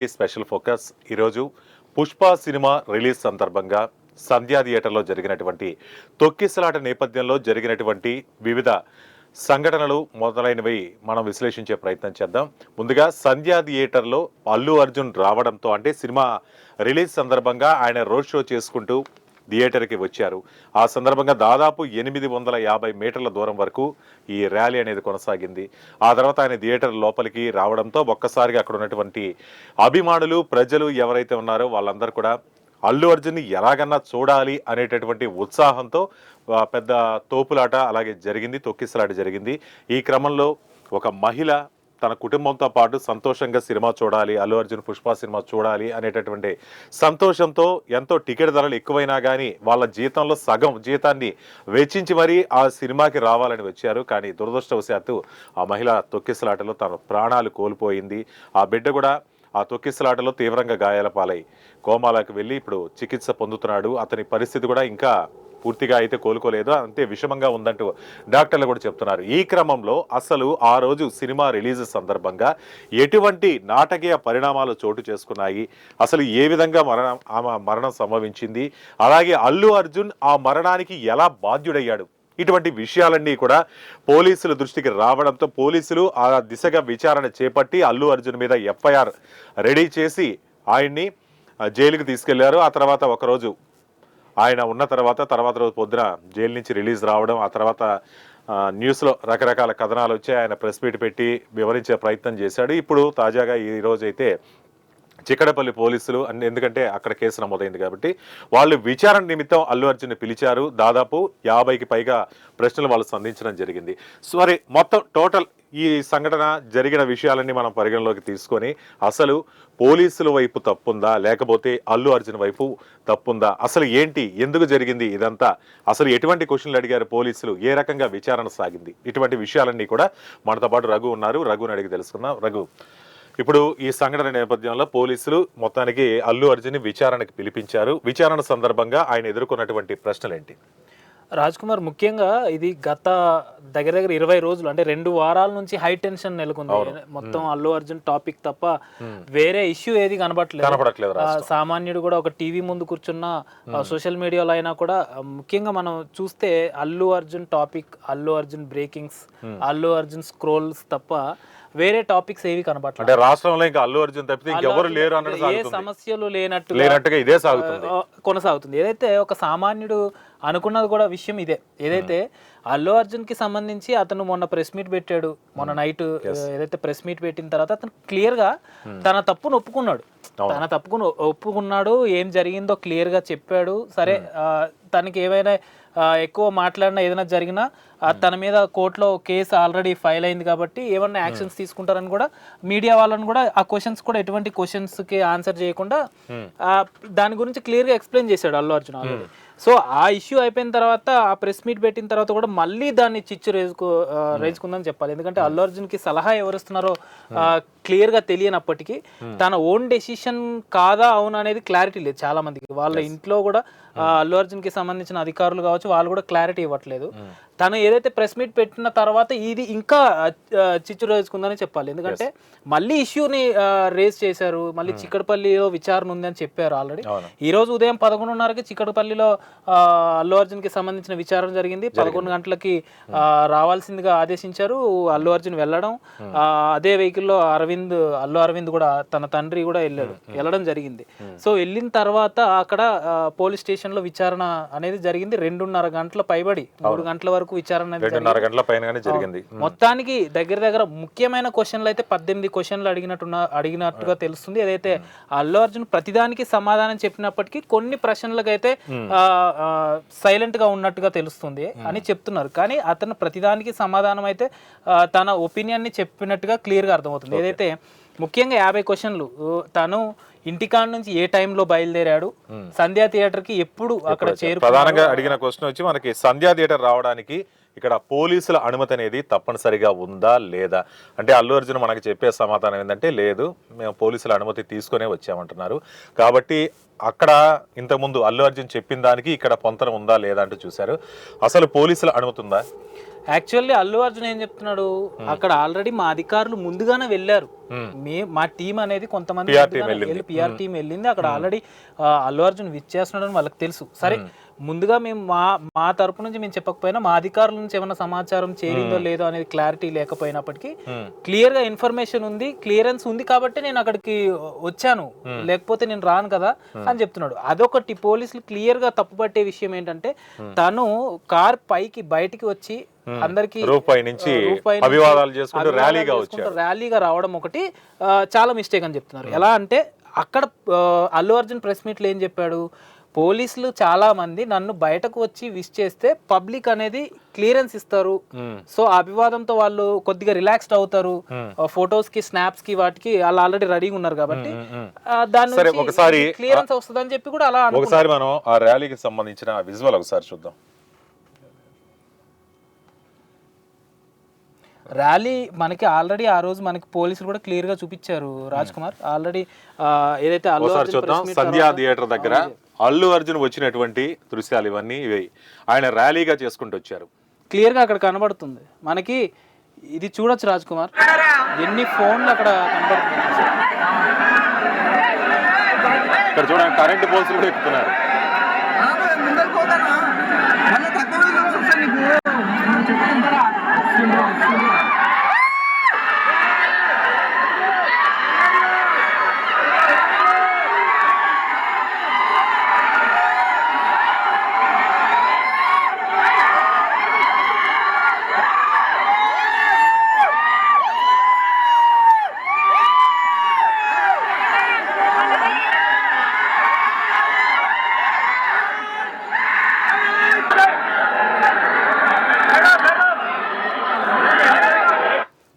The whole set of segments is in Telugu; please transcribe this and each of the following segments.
స్పెషల్ ఫోకస్ ఈరోజు పుష్ప సినిమా రిలీజ్ సందర్భంగా సంధ్యా థియేటర్లో జరిగినటువంటి తొక్కిసలాట నేపథ్యంలో జరిగినటువంటి వివిధ సంఘటనలు మొదలైనవి మనం విశ్లేషించే ప్రయత్నం చేద్దాం. ముందుగా సంధ్యా థియేటర్లో అల్లు అర్జున్ రావడంతో అంటే సినిమా రిలీజ్ సందర్భంగా ఆయన రోడ్ షో చేసుకుంటూ థియేటర్కి వచ్చారు. ఆ సందర్భంగా దాదాపు 850 మీటర్ల దూరం వరకు ఈ ర్యాలీ అనేది కొనసాగింది. ఆ తర్వాత ఆయన థియేటర్ లోపలికి రావడంతో ఒక్కసారిగా అక్కడ ఉన్నటువంటి అభిమానులు ప్రజలు ఎవరైతే ఉన్నారో వాళ్ళందరూ కూడా అల్లు అర్జున్ని ఎలాగన్నా చూడాలి అనేటటువంటి ఉత్సాహంతో పెద్ద తోపులాట అలాగే జరిగింది, తొక్కిసలాట జరిగింది. ఈ క్రమంలో ఒక మహిళ తన కుటుంబంతో పాటు సంతోషంగా సినిమా చూడాలి, అల్లు అర్జున్ పుష్ప సినిమా చూడాలి అనేటటువంటి సంతోషంతో ఎంతో టికెట్ ధరలు ఎక్కువైనా కానీ వాళ్ళ జీతంలో సగం జీతాన్ని వెచ్చించి మరీ ఆ సినిమాకి రావాలని వచ్చారు. కానీ దురదృష్టవశాత్తు ఆ మహిళ తొక్కిసలాటలో తన ప్రాణాలు కోల్పోయింది. ఆ బిడ్డ కూడా ఆ తొక్కిసలాటలో తీవ్రంగా గాయాల పాలై కోమాలకు వెళ్ళి ఇప్పుడు చికిత్స పొందుతున్నాడు. అతని పరిస్థితి కూడా ఇంకా పూర్తిగా అయితే కోలుకోలేదు, అంతే విషమంగా ఉందంటూ డాక్టర్లు కూడా చెప్తున్నారు. ఈ క్రమంలో అసలు ఆ రోజు సినిమా రిలీజ్ సందర్భంగా ఎటువంటి నాటకీయ పరిణామాలు చోటు చేసుకున్నాయి, అసలు ఏ విధంగా మరణం సంభవించింది, అలాగే అల్లు అర్జున్ ఆ మరణానికి ఎలా బాధ్యుడయ్యాడు, ఇటువంటి విషయాలన్నీ కూడా పోలీసుల దృష్టికి రావడంతో పోలీసులు ఆ దిశగా విచారణ చేపట్టి అల్లు అర్జున్ మీద ఎఫ్ఐఆర్ రెడీ చేసి ఆయన్ని జైలుకి తీసుకెళ్లారు. ఆ తర్వాత ఒకరోజు ఆయన ఉన్న తర్వాత రోజు పొద్దున జైలు నుంచి రిలీజ్ రావడం, ఆ తర్వాత న్యూస్లో రకరకాల కథనాలు వచ్చాయి. ఆయన ప్రెస్ మీట్ పెట్టి వివరించే ప్రయత్నం చేశాడు. ఇప్పుడు తాజాగా ఈ రోజైతే చిక్కడపల్లి పోలీసులు ఎందుకంటే అక్కడ కేసు నమోదైంది కాబట్టి వాళ్ళు విచారణ నిమిత్తం అల్లు అర్జున్ని పిలిచారు. దాదాపు 50కి పైగా ప్రశ్నలు వాళ్ళు సంధించడం జరిగింది. సరే, మొత్తం టోటల్ ఈ సంఘటన జరిగిన విషయాలన్నీ మనం పరిగణలోకి తీసుకొని అసలు పోలీసుల వైపు తప్పుందా లేకపోతే అల్లు అర్జున్ వైపు తప్పుందా, అసలు ఏంటి, ఎందుకు జరిగింది ఇదంతా, అసలు ఎటువంటి క్వశ్చన్లు అడిగారు పోలీసులు, ఏ రకంగా విచారణ సాగింది, ఇటువంటి విషయాలన్నీ కూడా మనతో పాటు రఘు ఉన్నారు. రఘుని అడిగి తెలుసుకుందాం. రఘు, ఇప్పుడు ఈ సంఘటన నేపథ్యంలో పోలీసులు మొత్తానికి అల్లు అర్జున్ విచారణకు పిలిపించారు. విచారణ సందర్భంగా ఆయన ఎదుర్కొన్నటువంటి ప్రశ్నలు ఏంటి? రాజ్ కుమార్, ముఖ్యంగా ఇది గత దగ్గర 20 రోజులు అంటే 2 వారాల నుంచి హై టెన్షన్ నెలకొంది. మొత్తం అల్లు అర్జున్ టాపిక్ తప్ప వేరే ఇష్యూ ఏది కనబడట్లేదు. సామాన్యుడు కూడా ఒక టీవీ ముందు కూర్చున్న సోషల్ మీడియాలో అయినా కూడా ముఖ్యంగా మనం చూస్తే Allu Arjun topic, Allu Arjun breakings, Allu Arjun scrolls తప్ప వేరే టాపిక్స్ ఏవి కనబడట్లేదు. అంటే రాష్ట్రంలో ఇంకా అల్లు అర్జున్ తప్పితే ఇంకెవరు లేరు అన్నట్టు, ఏ సమస్యలు లేనట్టుగా ఇదే కొనసాగుతుంది. ఏదైతే ఒక సామాన్యుడు అనుకున్నది కూడా విషయం ఇదే. ఏదైతే అల్లు అర్జున్ కి సంబంధించి అతను మొన్న ప్రెస్ మీట్ పెట్టాడు, మొన్న నైట్ ఏదైతే ప్రెస్ మీట్ పెట్టిన తర్వాత అతను క్లియర్ గా తన తప్పును ఒప్పుకున్నాడు, ఏం జరిగిందో క్లియర్ గా చెప్పాడు. సరే, తనకి ఏమైనా ఎక్కువ మాట్లాడినా ఏదైనా జరిగినా తన మీద కోర్టులో కేసు ఆల్రెడీ ఫైల్ అయింది కాబట్టి ఏమన్నా యాక్షన్స్ తీసుకుంటారని కూడా మీడియా వాళ్ళని కూడా ఆ క్వశ్చన్స్ కూడా ఎటువంటి క్వశ్చన్స్ కి ఆన్సర్ చేయకుండా దాని గురించి క్లియర్ గా ఎక్స్ప్లెయిన్ చేశాడు అల్లు అర్జున్ ఆల్రెడీ. సో ఆ ఇష్యూ అయిపోయిన తర్వాత ఆ ప్రెస్ మీట్ పెట్టిన తర్వాత కూడా మళ్ళీ దాన్ని చిచ్చు రేసుకుందని చెప్పాలి. ఎందుకంటే అల్లు అర్జున్ కి సలహా ఎవరిస్తున్నారో క్లియర్ గా తెలియనప్పటికీ తన ఓన్ డెసిషన్ కాదా అవును అనేది క్లారిటీ లేదు చాలా మందికి. వాళ్ళ ఇంట్లో కూడా అల్లు అర్జున్ కి సంబంధించిన అధికారులు కావచ్చు, వాళ్ళు కూడా క్లారిటీ ఇవ్వట్లేదు. తను ఏదైతే ప్రెస్ మీట్ పెట్టిన తర్వాత ఇది ఇంకా చిచ్చు రేసుకుందని చెప్పాలి. ఎందుకంటే మళ్ళీ ఇష్యూని రేస్ చేశారు, మళ్ళీ చిక్కడపల్లిలో విచారణ ఉంది అని చెప్పారు ఆల్రెడీ. ఈ రోజు ఉదయం 11:30కి చిక్కడపల్లిలో అల్లు అర్జున్ కి సంబంధించిన విచారణ జరిగింది. 11 గంటలకి రావాల్సిందిగా ఆదేశించారు. అల్లు అర్జున్ వెళ్ళడం, అదే వెహికల్లో అల్లు అరవింద్ కూడా తన తండ్రి కూడా వెళ్ళడం జరిగింది. సో వెళ్ళిన తర్వాత అక్కడ పోలీస్ స్టేషన్ లో విచారణ అనేది జరిగింది. 2.5 గంటల పైబడి 3 గంటల వరకు విచారణ జరిగింది. మొత్తానికి దగ్గర ముఖ్యమైన క్వశ్చన్లు అయితే 18 క్వశ్చన్లు అడిగినట్టుగా తెలుస్తుంది. ఏదైతే అల్లు అర్జున్ ప్రతిదానికి సమాధానం చెప్పినప్పటికీ కొన్ని ప్రశ్నలకు అయితే సైలెంట్ గా ఉన్నట్టుగా తెలుస్తుంది అని చెప్తున్నారు. కానీ అతను ప్రతిదానికి సమాధానం అయితే తన ఒపీనియన్ ని చెప్పినట్టుగా క్లియర్ గా అర్థమవుతుంది. ఏదైతే ముఖ్యంగా 50 క్వశ్చన్లు, తను ఇంటికాడ నుంచి ఏ టైంలో బయలుదేరాడు, సంధ్యా థియేటర్ కి ఎప్పుడు అక్కడ ప్రధానంగా అడిగిన క్వశ్చన్ వచ్చి మనకి సంధ్యా థియేటర్ రావడానికి ఇక్కడ పోలీసుల అనుమతి అనేది తప్పనిసరిగా ఉందా లేదా అంటే అల్లు అర్జున్ మనకి చెప్పే సమాధానం ఏంటంటే లేదు, మేము పోలీసుల అనుమతి తీసుకునే వచ్చామంటున్నారు. కాబట్టి అక్కడ ఇంతకుముందు అల్లు అర్జున్ చెప్పిన దానికి ఇక్కడ పొంతన ఉందా లేదా అంటూ చూశారు. అసలు పోలీసుల అనుమతి ఉందా? యాక్చువల్లీ అల్లు అర్జున్ ఏం చెప్తున్నాడు, అక్కడ ఆల్రెడీ మా అధికారులు ముందుగానే వెళ్ళారు, మా టీం అనేది కొంతమంది పిఆర్ టీం వెళ్ళింది అక్కడ ఆల్రెడీ అల్లు అర్జున్ విచ్చేస్తున్నాడు అని వాళ్ళకి తెలుసు. సరే ముందుగా మేము మా తరపు నుంచి మేము చెప్పకపోయినా మా అధికారుల నుంచి ఏమైనా సమాచారం చేరిందో లేదో అనేది క్లారిటీ లేకపోయినప్పటికీ క్లియర్ గా ఇన్ఫర్మేషన్ ఉంది, క్లియరెన్స్ ఉంది కాబట్టి నేను అక్కడికి వచ్చాను, లేకపోతే నేను రాను కదా అని చెప్తున్నాడు. అదొకటి పోలీసులు క్లియర్ గా తప్పుపట్టే విషయం ఏంటంటే తను కార్ పైకి బయటికి వచ్చి అందరికి ర్యాలీగా రావడం ఒకటి చాలా మిస్టేక్ అని చెప్తున్నారు. ఎలా అంటే అక్కడ అల్లు అర్జున్ ప్రెస్ మీట్ లో ఏం చెప్పాడు, పోలీసులు చాలా మంది నన్ను బయటకు వచ్చి విష్ చేస్తే పబ్లిక్ అనేది క్లియరెన్స్ ఇస్తారు, సో ఆ అభివాదంతో వాళ్ళు కొద్దిగా రిలాక్స్డ్ అవుతారు, ఫొటోస్ కి స్నాప్స్ కి వాటికి వాళ్ళు ఆల్రెడీ రెడీగా ఉన్నారు కాబట్టి దాని ఒకసారి క్లియరెన్స్ వస్తుంది అని చెప్పి కూడా అలా ఒకసారి మనం ఆ ర్యాలీకి సంబంధించిన విజువల్ ఒకసారి చూద్దాం. ర్యాలీ మనకి ఆల్రెడీ ఆ రోజు మనకి పోలీసులు కూడా క్లియర్ గా చూపించారు రాజ్ కుమార్. ఆల్రెడీ ఏదైతే సంధ్యా థియేటర్ దగ్గర అల్లు అర్జున్ వచ్చినటువంటి దృశ్యాలు ఇవన్నీ ఆయన ర్యాలీగా చేసుకుంటూ వచ్చారు. క్లియర్ గా అక్కడ కనబడుతుంది మనకి, ఇది చూడొచ్చు రాజ్ కుమార్, ఎన్ని ఫోన్లు అక్కడ కనబడుతుంది. ఇక్కడ చూడండి కరెంట్ పోల్స్ కూడా ఎక్కుతున్నారు.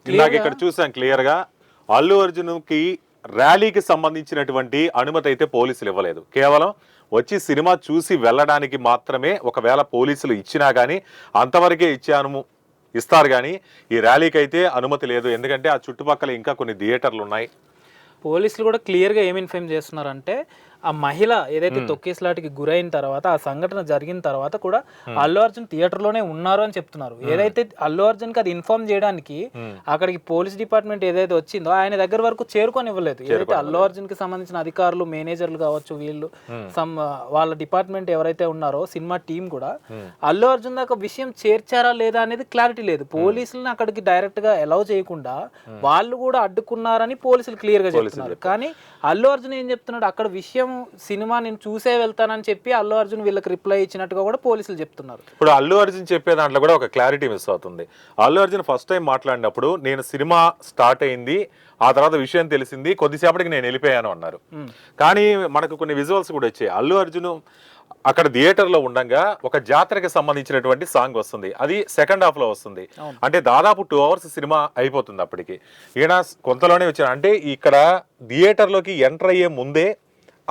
ఇందాక ఇక్కడ చూసాం క్లియర్ గా అల్లు అర్జున్ కి ర్యాలీకి సంబంధించినటువంటి అనుమతి అయితే పోలీసులు ఇవ్వలేదు. కేవలం వచ్చి సినిమా చూసి వెళ్ళడానికి మాత్రమే ఒకవేళ పోలీసులు ఇచ్చినా గానీ అంతవరకే ఇస్తారు కానీ ఈ ర్యాలీకి అయితే అనుమతి లేదు. ఎందుకంటే ఆ చుట్టుపక్కల ఇంకా కొన్ని థియేటర్లు ఉన్నాయి. పోలీసులు కూడా క్లియర్ గా ఏం ఇన్ఫార్మ్ చేస్తున్నారంటే ఆ మహిళ ఏదైతే తొక్కేస్లాటికి గురైన తర్వాత ఆ సంఘటన జరిగిన తర్వాత కూడా అల్లు అర్జున్ థియేటర్ లోనే ఉన్నారు అని చెప్తున్నారు. ఏదైతే అల్లు అర్జున్ కి అది ఇన్ఫార్మ్ చేయడానికి అక్కడికి పోలీస్ డిపార్ట్మెంట్ ఏదైతే వచ్చిందో ఆయన దగ్గర వరకు చేరుకొని ఇవ్వలేదు. ఏదైతే అల్లు అర్జున్ కి సంబంధించిన అధికారులు మేనేజర్లు కావచ్చు వీళ్ళు వాళ్ళ డిపార్ట్మెంట్ ఎవరైతే ఉన్నారో సినిమా టీం కూడా అల్లు అర్జున్ దాకా విషయం చేర్చారా లేదా అనేది క్లారిటీ లేదు. పోలీసులను అక్కడికి డైరెక్ట్ గా అలౌ చేయకుండా వాళ్ళు కూడా అడ్డుకున్నారని పోలీసులు క్లియర్ గా చెప్తున్నారు. కానీ అల్లు అర్జున్ ఏం చెప్తున్నాడు, అక్కడ విషయం సినిమా నేను చూసే వెళ్తానని చెప్పి అల్లు అర్జున్ వీళ్ళకి రిప్లై ఇచ్చినట్టుగా కూడా పోలీసులు చెప్తున్నారు. ఇప్పుడు అల్లు అర్జున్ చెప్పే దాంట్లో కూడా ఒక క్లారిటీ మిస్ అవుతుంది. అల్లు అర్జున్ ఫస్ట్ టైం మాట్లాడినప్పుడు నేను సినిమా స్టార్ట్ అయింది, ఆ తర్వాత విషయం తెలిసింది, కొద్దిసేపటికి నేను వెళ్ళిపోయాను అన్నారు. కానీ మనకు కొన్ని విజువల్స్ కూడా వచ్చాయి. అల్లు అర్జున్ అక్కడ థియేటర్ లో ఉండగా ఒక జాతరకి సంబంధించినటువంటి సాంగ్ వస్తుంది, అది సెకండ్ హాఫ్ లో వస్తుంది. అంటే దాదాపు 2 hours సినిమా అయిపోతుంది. అప్పటికి ఈయన కొంతలోనే వచ్చారు. అంటే ఇక్కడ థియేటర్ లోకి ఎంటర్ అయ్యే ముందే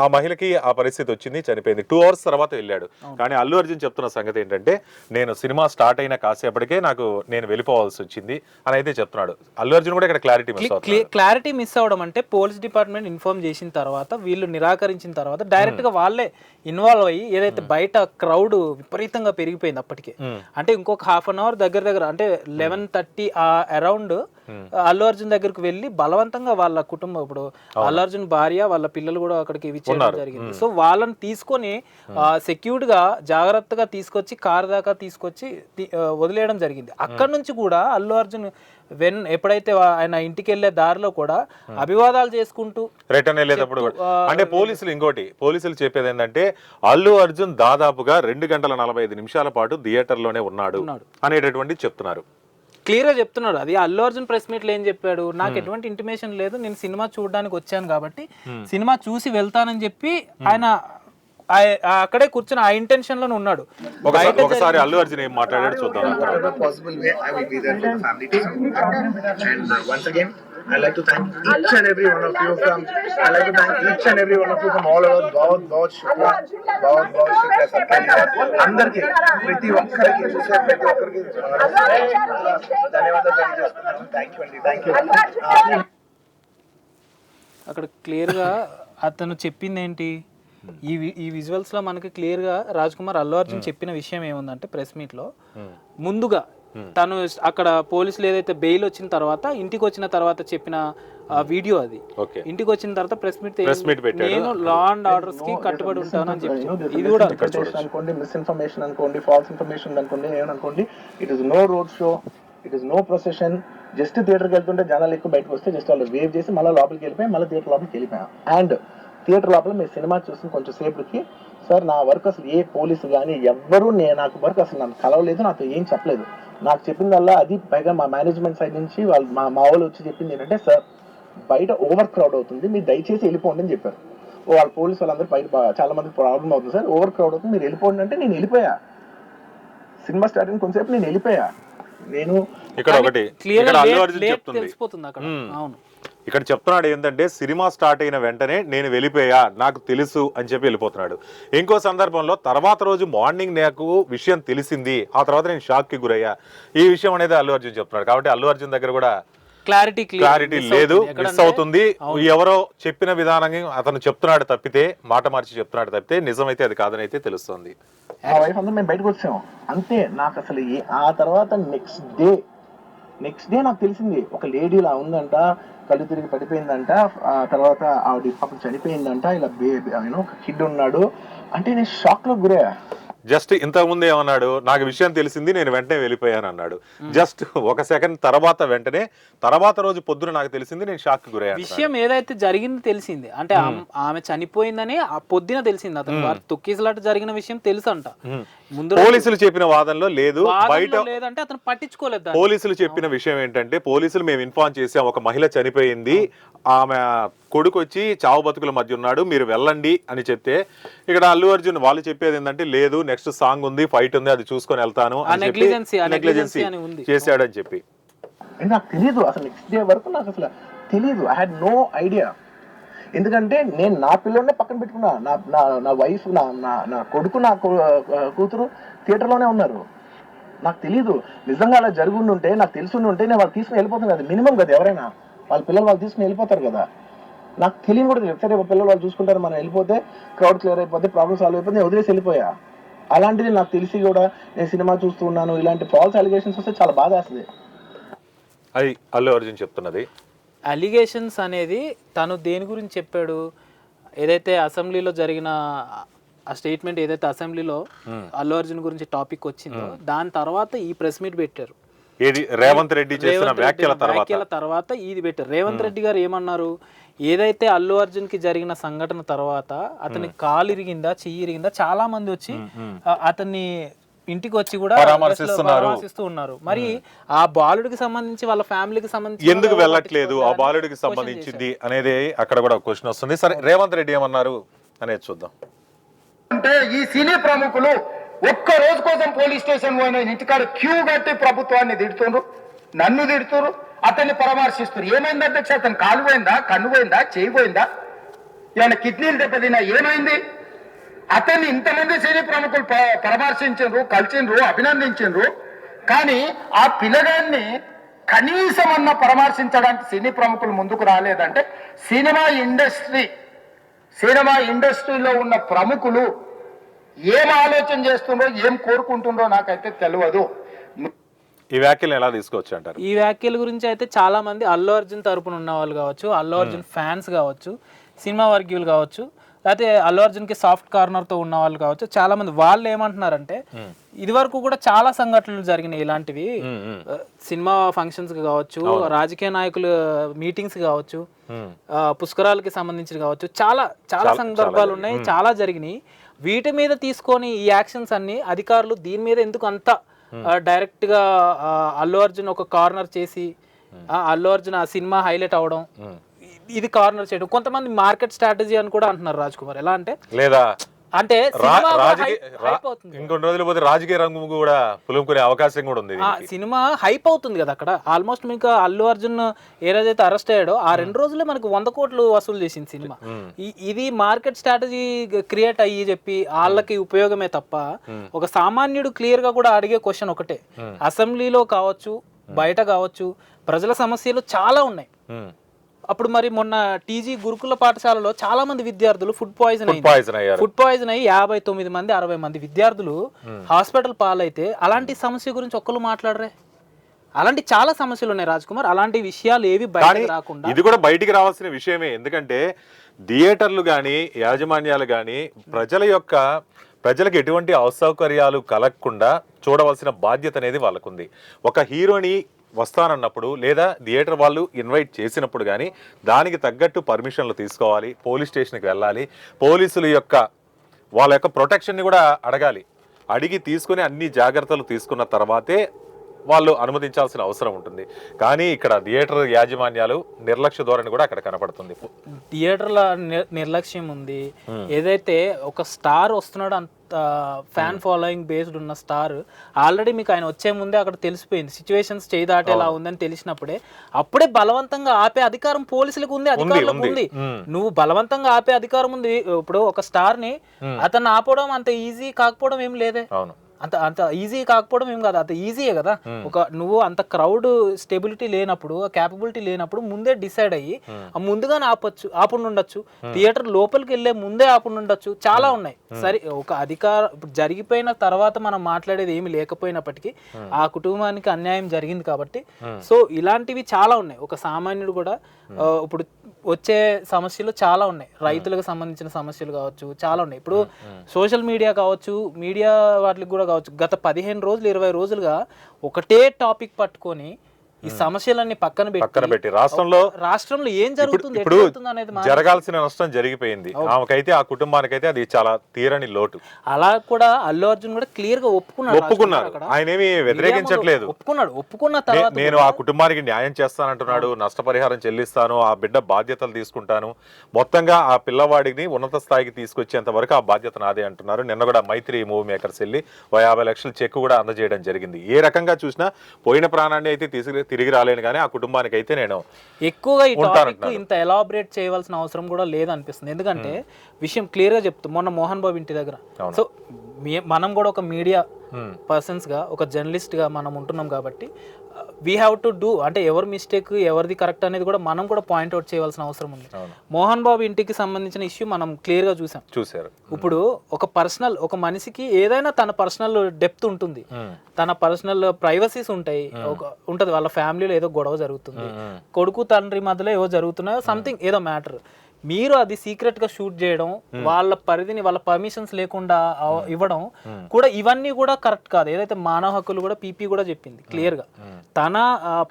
ఆ మహిళకి ఆ పరిస్థితి వచ్చింది, చనిపోయింది. 2 hours తర్వాత వెళ్ళాడు. కానీ అల్లు అర్జున్ చెప్తున్న సంగతి ఏంటంటే నేను సినిమా స్టార్ట్ అయిన కాసేపటికే నేను వెళ్ళిపోవాల్సి వచ్చింది అని అయితే చెప్తున్నాడు. అల్లు అర్జున్ కూడా ఇక్కడ క్లారిటీ మిస్ అవడం అంటే పోలీస్ డిపార్ట్మెంట్ ఇన్ఫార్మ్ చేసిన తర్వాత వీళ్ళు నిరాకరించిన తర్వాత డైరెక్ట్ గా వాళ్ళే ఇన్వాల్వ్ అయ్యి ఏదైతే బయట క్రౌడ్ విపరీతంగా పెరిగిపోయింది అప్పటికే. అంటే ఇంకొక హాఫ్ అన్ అవర్ దగ్గర అంటే 11:30 అరౌండ్ అల్లు అర్జున్ దగ్గరకు వెళ్ళి బలవంతంగా వాళ్ళ కుటుంబం, ఇప్పుడు అల్లు అర్జున్ భార్య వాళ్ళ పిల్లలు కూడా అక్కడికి విచ్చేయడం జరిగింది. సో వాళ్ళని తీసుకొని సెక్యూర్డ్ గా జాగ్రత్తగా తీసుకొచ్చి కార్ దాకా తీసుకొచ్చి వదిలేయడం జరిగింది. అక్కడ నుంచి కూడా అల్లు అర్జున్ ఎప్పుడైతే ఆయన ఇంటికి వెళ్లే దారిలో కూడా అభివాదాలు చేసుకుంటూ రిటర్న్ వెళ్ళేటప్పుడు అంటే పోలీసులు చెప్పేది ఏంటంటే అల్లు అర్జున్ దాదాపుగా 2 గంటల 45 నిమిషాల పాటు థియేటర్ లోనే ఉన్నాడు అనేటటువంటి చెప్తున్నారు. క్లియర్ గా చెప్తున్నాడు. అది అల్లు అర్జున్ ప్రెస్ మీట్ లో ఏం చెప్పాడు, నాకు ఎటువంటి ఇంటిమేషన్ లేదు, నేను సినిమా చూడడానికి వచ్చాను కాబట్టి సినిమా చూసి వెళ్తానని చెప్పి ఆయన అక్కడే కూర్చొని ఆ ఇంటెన్షన్ లోనే ఉన్నాడు. ఒకసారి అల్లు అర్జున్ ఏం మాట్లాడాడు చూద్దాం. I like to thank each and every one of you from all over. बहुत शुक्रिया सबके अंदर के प्रति ఒక్కరికి చూసే ప్రతి ఒక్కరికి ధన్యవాదాలు తెలియజేస్తున్నాను. Thank you. అక్కడ క్లియర్ గా అతను చెప్పింది ఏంటి, ఈ విజువల్స్ లో మనకి క్లియర్ గా రాజ్ కుమార్ అల్లు అర్జున్ చెప్పిన విషయం ఏముందంటే ప్రెస్ మీట్ లో ముందుగా తను అక్కడ పోలీసులు ఏదైతే బెయిల్ వచ్చిన తర్వాత ఇంటికి వచ్చిన తర్వాత చెప్పిన వీడియో అది. ఓకే. ఇంటికి వచ్చిన తర్వాత ప్రెస్ మీట్ పెట్టాడు. నేను లా అండ్ ఆర్డర్స్ కి కట్టుబడి ఉంటానని చెప్పి ఇది కూడా అనుకోండి, మిస్ఇన్ఫర్మేషన్ అనుకోండి, ఫాల్స్ ఇన్ఫర్మేషన్ అనుకోండి, ఏమనుకోండి, it is no road show, it is no procession. Just థియేటర్కి వెళ్తుంటే జనాలు ఎక్కువ బయటకు వస్తే జస్ట్ వాళ్ళు వేవ్ చేసి మళ్ళీ లోపలికి వెళ్ళిపోయి మళ్ళీ థియేటర్ లోపలికి వెళ్ళిపోయాం. అండ్ థియేటర్ లోపల మీరు సినిమా చూసిన కొంచెం సేపటికి సార్ నా వర్క్ అసలు ఏ పోలీసు కానీ ఎవ్వరూ నాకు వర్క్ అసలు నన్ను కలవలేదు, నాతో ఏం చెప్పలేదు. నాకు చెప్పిందల్లా అది పైగా మా మేనేజ్మెంట్ సైడ్ నుంచి వాళ్ళు మా వాళ్ళు వచ్చి చెప్పింది ఏంటంటే సార్ బయట ఓవర్ క్రౌడ్ అవుతుంది, మీరు దయచేసి వెళ్ళిపోండి అని చెప్పారు. వాళ్ళ పోలీసు వాళ్ళందరూ బయట చాలా మంది ప్రాబ్లం అవుతుంది సార్, ఓవర్ క్రౌడ్ అవుతుంది, మీరు వెళ్ళిపోండి అంటే నేను వెళ్ళిపోయా. సినిమా స్టార్టింగ్ కొంతసేపు నేను వెళ్ళిపోయా. నేను ఇక్కడ ఒకటి ఇక్కడ అల్లు అర్జున్ చెప్తుంది, తెలిసిపోతుంది అక్కడ. అవును, ఇక్కడ చెప్తున్నాడు ఏంటంటే సినిమా స్టార్ట్ అయిన వెంటనే నేను వెళ్ళిపోయా, నాకు తెలుసు అని చెప్పి వెళ్ళిపోతున్నాడు. ఇంకో సందర్భంలో తర్వాత రోజు మార్నింగ్ నాకు విషయం తెలిసింది, ఆ తర్వాత నేను షాక్ కి గురయ్యా, ఈ విషయం అనేది అల్లు అర్జున్ చెప్తున్నాడు. కాబట్టి అల్లు అర్జున్ దగ్గర కూడా క్లారిటీ లేదు, మిస్ అవుతుంది. ఎవరో చెప్పిన విధానం అతను చెప్తున్నాడు తప్పితే, మాట మార్చి చెప్తున్నాడు తప్పితే నిజమైతే అది కాదని అయితే తెలుస్తుంది. మా వైఫ్ అందరూ మేము బయటకు వచ్చాము అంతే. నాకు అసలు ఆ తర్వాత నెక్స్ట్ డే నాకు తెలిసింది ఒక లేడీ ఇలా ఉందంట, కళ్ళు తిరిగి పడిపోయిందంట, ఆ తర్వాత ఆవిడ పాపం చనిపోయిందంట, ఇలా ఒక కిడ్ ఉన్నాడు అంటే నేను షాక్ లో గురయ్యా. జస్ట్ ఇంతకు ముందు ఏమన్నాడు, నాకు విషయం తెలిసింది నేను వెంటనే వెళ్ళిపోయాను అన్నాడు. జస్ట్ ఒక సెకండ్ తర్వాత వెంటనే తర్వాత రోజు పొద్దున నాకు తెలిసింది నేను షాక్ గురయ్యాను. విషయం ఏదైతే జరిగింది తెలిసింది అంటే ఆమె చనిపోయిందని ఆ పొద్దున తెలిసింది. అతను తొక్కిసలాట జరిగిన విషయం తెలుసు అంట. ముందు పోలీసులు చెప్పిన వాదనలో లేదు, బయట లేదంటే అతను పట్టించుకోలేదు. పోలీసులు చెప్పిన విషయం ఏంటంటే, పోలీసులు మేము ఇన్ఫార్మ్ చేసాం ఒక మహిళ చనిపోయింది, ఆమె కొడుకు వచ్చి చావు బతుకుల మధ్య ఉన్నాడు, మీరు వెళ్ళండి అని చెప్తే, ఇక్కడ అల్లు అర్జున్ వాళ్ళు చెప్పేది ఏంటంటే లేదు నెక్స్ట్ సాంగ్ ఉంది, ఫైట్ ఉంది, అది చూసుకొని వెళ్తాను అని చెప్పి నెగ్లిజెన్సీ చేశాడు అని చెప్పి. నాకు తెలియదు అసలు నెక్స్ట్ డే వరకు నాకు అసలు తెలియదు. I had no idea. ఎందుకంటే నేను నా పిల్లల్నే పక్కన పెట్టుకున్నా, నా వైఫ్, నా కొడుకు, నా కూతురు థియేటర్లోనే ఉన్నారు. నాకు తెలియదు. నిజంగా అలా జరుగుండి ఉంటే, నాకు తెలిసి ఉంటే నేను వాళ్ళు తీసుకుని వెళ్ళిపోతాను కదా, మినిమం కదా, ఎవరైనా వాళ్ళ పిల్లలు వాళ్ళు తీసుకుని వెళ్ళిపోతారు కదా. నాకు తెలియని కూడా తెలియదు. సరే పిల్లలు వాళ్ళు చూసుకుంటారు, మనం వెళ్ళిపోతే క్రౌడ్ క్లియర్ అయిపోతే, ప్రాబ్లమ్ సాల్వ్ అయిపోతే నేను వదిలేసి వెళ్ళిపోయా. అలాంటిది నాకు తెలిసి కూడా నేను సినిమా చూస్తూ ఉన్నాను, ఇలాంటి ఫాల్స్ అలిగేషన్స్ వస్తే చాలా బాధ వేస్తుంది. అది అల్లు అర్జున్ చెప్తున్నది. అలిగేషన్స్ అనేది తను దేని గురించి చెప్పాడు, ఏదైతే అసెంబ్లీలో జరిగిన ఆ స్టేట్మెంట్ ఏదైతే అసెంబ్లీలో అల్లు అర్జున్ గురించి టాపిక్ వచ్చిందో దాని తర్వాత ఈ ప్రెస్ మీట్ పెట్టారు. ఏది రేవంత్ రెడ్డి చేసిన వ్యాఖ్యల తర్వాత ఇది పెట్టారు. రేవంత్ రెడ్డి గారు ఏమన్నారు, ఏదైతే అల్లు అర్జున్ కి జరిగిన సంఘటన తర్వాత అతని కాలు ఇరిగిందా, చెయ్యి ఇరిగిందా, చాలా మంది వచ్చి అతన్ని ఇంటికి వచ్చి కూడా పరామర్శిస్తూ ఉన్నారు. మరి ఆ బాలుడికి సంబంధించి వాళ్ళ ఫ్యామిలీకి సంబంధించి ఎందుకు వెళ్ళట్లేదు, ఆ బాలుడికి సంబంధించింది అనేది అక్కడ కూడా క్వశ్చన్ వస్తుంది. సరే రేవంత్ రెడ్డి ఏమన్నారు అనేది చూద్దాం. అంటే ఈ సినీ ప్రముఖులు ఒక్క రోజు కోసం పోలీస్ స్టేషన్ పోయిన ఇంటికాడ క్యూ కట్టి ప్రభుత్వాన్ని తిడుతుండ్రు, నన్ను తిడుతురు, అతన్ని పరామర్శిస్తారు. ఏమైంది అధ్యక్ష, అతను కాలు పోయిందా, కన్ను పోయిందా, చేయి పోయిందా, ఏమైనా కిడ్నీలు దెబ్బతిన్నా, ఏమైంది? అతన్ని ఇంతమంది సినీ ప్రముఖులు పరామర్శించారు, కలిసిండ్రు, అభినందించిండ్రు. కానీ ఆ పిల్లగాన్ని కనీసం అన్న పరామర్శించడానికి సినీ ప్రముఖులు ముందుకు రాలేదంటే సినిమా ఇండస్ట్రీలో ఉన్న ప్రముఖులు ఏం ఆలోచన చేస్తుండ్రో, ఏం కోరుకుంటుండ్రో నాకైతే తెలియదు. ఈ వ్యాఖ్యలు ఎలా తీసుకోవచ్చు అంటారు? ఈ వ్యాఖ్యల గురించి అయితే చాలా మంది అల్లు అర్జున్ తరపున ఉన్న వాళ్ళు కావచ్చు, అల్లు అర్జున్ ఫ్యాన్స్ కావచ్చు, సినిమా వర్గీయులు కావచ్చు, లేకపోతే అల్లు అర్జున్ కి సాఫ్ట్ కార్నర్ తో ఉన్న వాళ్ళు కావచ్చు, చాలా మంది వాళ్ళు ఏమంటున్నారంటే ఇది వరకు కూడా చాలా సంఘటనలు జరిగినాయి ఇలాంటివి, సినిమా ఫంక్షన్స్ కావచ్చు, రాజకీయ నాయకులు మీటింగ్స్ కావచ్చు, పుష్కరాలకి సంబంధించి కావచ్చు, చాలా చాలా సందర్భాలు ఉన్నాయి, చాలా జరిగినాయి. వీటి మీద తీసుకొని ఈ యాక్షన్స్ అన్ని అధికారులు దీని మీద ఎందుకు అంత డైరెక్ట్ గా అల్లు అర్జున్ ఒక కార్నర్ చేసి అల్లు అర్జున్ ఆ సినిమా హైలైట్ అవడం, ఇది కార్నర్ చేయడం, కొంతమంది మార్కెట్ స్ట్రాటజీ అని కూడా అంటున్నారు రాజ్ కుమార్. ఎలా అంటే లేదా అంటే ఇంకొన్ని రోజులు పోతే రాజకీయ రంగం కూడా పులుముకునే అవకాశం కూడా ఉంది. సినిమా హైప్ అవుతుంది కదా అక్కడ. ఆల్మోస్ట్ మీకు అల్లు అర్జున్ ఏ రోజైతే అరెస్ట్ అయ్యాడో ఆ 2 రోజులే మనకు 100 కోట్లు వసూలు చేసింది సినిమా. ఇది మార్కెట్ స్ట్రాటజీ క్రియేట్ అయ్యి చెప్పి వాళ్ళకి ఉపయోగమే తప్ప ఒక సామాన్యుడు క్లియర్ గా కూడా అడిగే క్వశ్చన్ ఒకటే, అసెంబ్లీలో కావచ్చు, బయట కావచ్చు, ప్రజల సమస్యలు చాలా ఉన్నాయి. అప్పుడు మరి మొన్న టీజీ గురుకుల పాఠశాలలో చాలా మంది విద్యార్థులు ఫుడ్ పాయిజన్ అయ్యారు. ఫుడ్ పాయిజన్ అయ్యి 59 మంది 60 మంది విద్యార్థులు హాస్పిటల్ పాలైతే అలాంటి సమస్య గురించి ఒక్కరు మాట్లాడరే. అలాంటి చాలా సమస్యలు ఉన్నాయి రాజ్ కుమార్. అలాంటి విషయాలు ఏవి బయటకు రాకుండా ఇది కూడా బయటికి రావాల్సిన విషయమే. ఎందుకంటే థియేటర్లు కానీ యాజమాన్యాలు కానీ ప్రజలకు ఎటువంటి అసౌకర్యాలు కలగకుండా చూడవలసిన బాధ్యత అనేది వాళ్ళకుంది. ఒక హీరోని వస్తానన్నప్పుడు లేదా థియేటర్ వాళ్ళు ఇన్వైట్ చేసినప్పుడు కానీ దానికి తగ్గట్టు పర్మిషన్లు తీసుకోవాలి, పోలీస్ స్టేషన్కి వెళ్ళాలి, వాళ్ళ యొక్క ప్రొటెక్షన్ని కూడా అడగాలి. అడిగి తీసుకుని అన్ని జాగ్రత్తలు తీసుకున్న తర్వాతే వాళ్ళు అనుమతించాల్సిన అవసరం ఉంటుంది. కానీ ఇక్కడ థియేటర్ యాజమాన్యాలు నిర్లక్ష్య ధోరణి కూడా అక్కడ కనపడుతుంది. థియేటర్ల నిర్లక్ష్యం ఉంది. ఏదైతే ఒక స్టార్ వస్తున్నాడు, అంత ఫ్యాన్ ఫాలోయింగ్ బేస్డ్ ఉన్న స్టార్ ఆల్రెడీ మీకు ఆయన వచ్చే ముందే అక్కడ తెలిసిపోయింది, సిచ్యువేషన్స్ చేయి దాటేలా ఉందని తెలిసినప్పుడే అప్పుడే బలవంతంగా ఆపే అధికారం పోలీసులకు ఉంది, అధికారులకు ఉంది. నువ్వు బలవంతంగా ఆపే అధికారం ఉంది. ఇప్పుడు ఒక స్టార్ ని అతన్ని ఆపడం అంత ఈజీ కాకపోవడం ఏం లేదే. అంత ఈజీ కాకపోవడం ఏం కాదు, అంత ఈజీయే కదా. నువ్వు అంత క్రౌడ్ స్టెబిలిటీ లేనప్పుడు, క్యాపబిలిటీ లేనప్పుడు ముందే డిసైడ్ అయ్యి ముందుగానే ఆపుండొచ్చు. థియేటర్ లోపలికి వెళ్ళే ముందే ఆపుండొచ్చు. చాలా ఉన్నాయి. సరే, ఒక ఇప్పుడు జరిగిపోయిన తర్వాత మనం మాట్లాడేది ఏమి లేకపోయినప్పటికీ ఆ కుటుంబానికి అన్యాయం జరిగింది కాబట్టి సో ఇలాంటివి చాలా ఉన్నాయి. ఒక సామాన్యుడు కూడా ఇప్పుడు వచ్చే సమస్యలు చాలా ఉన్నాయి. రైతులకు సంబంధించిన సమస్యలు కావచ్చు, చాలా ఉన్నాయి. ఇప్పుడు సోషల్ మీడియా కావచ్చు, మీడియా వాటికి కూడా కావచ్చు, గత 15 రోజులు 20 రోజులుగా ఒకటే టాపిక్ పట్టుకొని ఈ సమస్యలన్నీ పక్కన పెట్టి రాష్ట్రంలో ఏం జరుగుతుంది అనేది జరగాల్సిన నష్టం జరిగిపోయింది. ఆమెకైతే, ఆ కుటుంబానికైతే అది చాలా తీరని లోటు. అలా కూడా అల్లు అర్జున్ కూడా క్లియర్ గా ఒప్పుకున్నారు. ఆయన ఏమి వ్యతిరేకించట్లేదు. ఒప్పుకున్న తర్వాత నేను ఆ కుటుంబానికి న్యాయం చేస్తానంటున్నాడు, నష్టపరిహారం చెల్లిస్తాను, ఆ బిడ్డ బాధ్యతలు తీసుకుంటాను, మొత్తంగా ఆ పిల్లవాడిని ఉన్నత స్థాయికి తీసుకొచ్చేంత వరకు ఆ బాధ్యత నాదే అంటున్నారు. నిన్న కూడా మైత్రి మూవీ మేకర్స్ వెళ్ళి 50 లక్షల చెక్ కూడా అందజేయడం జరిగింది. ఏ రకంగా చూసినా పోయిన ప్రాణాన్ని అయితే తిరిగి రాలేను, కానీ ఆ కుటుంబానికి అయితే నేను ఎక్కువగా ఈ టాపిక్ ఇంత ఎలాబరేట్ చేయవలసిన అవసరం కూడా లేదనిపిస్తుంది. ఎందుకంటే విషయం క్లియర్ గా చెప్తాం. మొన్న మోహన్ బాబు ఇంటి దగ్గర, సో మనం కూడా ఒక మీడియా పర్సన్స్ గా, ఒక జర్నలిస్ట్ గా మనం ఉంటున్నాం కాబట్టి వీ హ్యావ్ టు డూ, అంటే ఎవరి మిస్టేక్ ఎవరిది కరెక్ట్ అనేది కూడా మనం కూడా పాయింట్అవుట్ చేయవలసిన అవసరం ఉంది. మోహన్ బాబు ఇంటికి సంబంధించిన ఇష్యూ మనం క్లియర్ గా చూసారు. ఇప్పుడు ఒక మనిషికి ఏదైనా తన పర్సనల్ డెప్త్ ఉంటుంది, తన పర్సనల్ ప్రైవసీస్ ఉంటాయి. ఉంటది, వాళ్ళ ఫ్యామిలీలో ఏదో గొడవ జరుగుతుంది, కొడుకు తండ్రి మధ్యలో ఏవో జరుగుతున్నాయో, సంథింగ్ ఏదో మ్యాటర్, మీరు అది సీక్రెట్ గా షూట్ చేయడం, వాళ్ళ పరిధిని వాళ్ళ పర్మిషన్స్ లేకుండా ఇవ్వడం కూడా, ఇవన్నీ కూడా కరెక్ట్ కాదు. ఏదైతే మానవ హక్కులు కూడా పీపీ కూడా చెప్పింది క్లియర్ గా, తన